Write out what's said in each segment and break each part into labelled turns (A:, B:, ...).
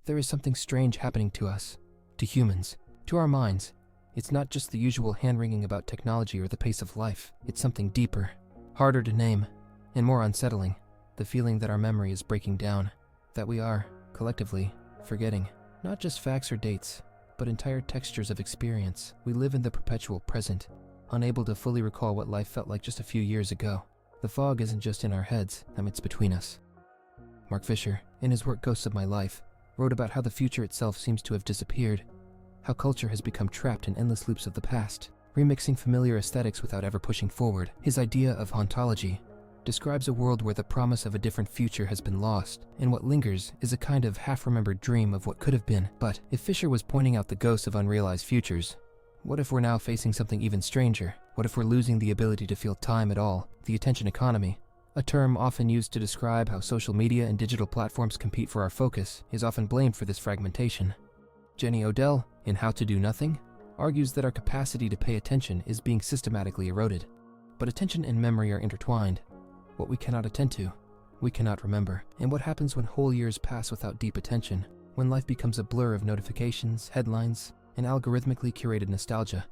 A: There is something strange happening to us, to humans, to our minds. It's not just the usual hand-wringing about technology or the pace of life. It's something deeper, harder to name, and more unsettling. The feeling that our memory is breaking down, that we are, collectively, forgetting. Not just facts or dates, but entire textures of experience. We live in the perpetual present, unable to fully recall what life felt like just a few years ago. The fog isn't just in our heads, it's between us. Mark Fisher, in his work Ghosts of My Life, wrote about how the future itself seems to have disappeared, how culture has become trapped in endless loops of the past, remixing familiar aesthetics without ever pushing forward. His idea of hauntology describes a world where the promise of a different future has been lost, and what lingers is a kind of half-remembered dream of what could have been. But if Fisher was pointing out the ghosts of unrealized futures, what if we're now facing something even stranger? What if we're losing the ability to feel time at all? The attention economy, a term often used to describe how social media and digital platforms compete for our focus, is often blamed for this fragmentation. Jenny Odell, in How to Do Nothing, argues that our capacity to pay attention is being systematically eroded. But attention and memory are intertwined. What we cannot attend to, we cannot remember. And what happens when whole years pass without deep attention? When life becomes a blur of notifications, headlines, and algorithmically curated nostalgia?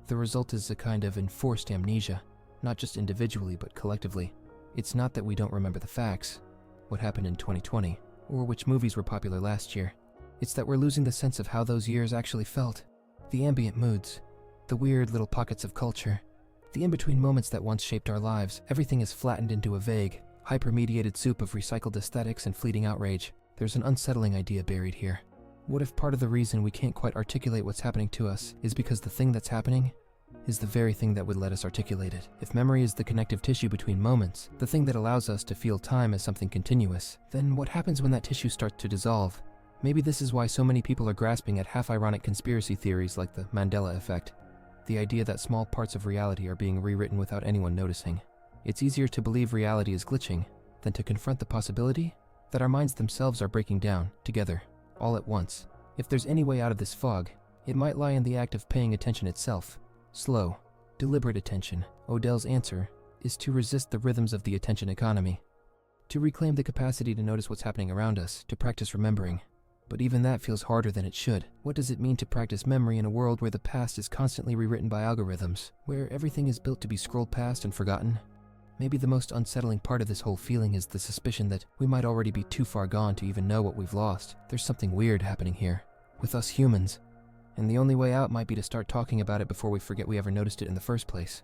A: The result is a kind of enforced amnesia, not just individually but collectively. It's not that we don't remember the facts, what happened in 2020, or which movies were popular last year. It's that we're losing the sense of how those years actually felt. The ambient moods, the weird little pockets of culture, the in-between moments that once shaped our lives. Everything is flattened into a vague, hyper-mediated soup of recycled aesthetics and fleeting outrage. There's an unsettling idea buried here. What if part of the reason we can't quite articulate what's happening to us is because the thing that's happening is the very thing that would let us articulate it? If memory is the connective tissue between moments, the thing that allows us to feel time as something continuous, then what happens when that tissue starts to dissolve? Maybe this is why so many people are grasping at half-ironic conspiracy theories like the Mandela effect, the idea that small parts of reality are being rewritten without anyone noticing. It's easier to believe reality is glitching than to confront the possibility that our minds themselves are breaking down, together, all at once. If there's any way out of this fog, it might lie in the act of paying attention itself. Slow, deliberate attention. Odell's answer is to resist the rhythms of the attention economy, to reclaim the capacity to notice what's happening around us, to practice remembering. But even that feels harder than it should. What does it mean to practice memory in a world where the past is constantly rewritten by algorithms, where everything is built to be scrolled past and forgotten? Maybe the most unsettling part of this whole feeling is the suspicion that we might already be too far gone to even know what we've lost. There's something weird happening here, with us humans, and the only way out might be to start talking about it before we forget we ever noticed it in the first place.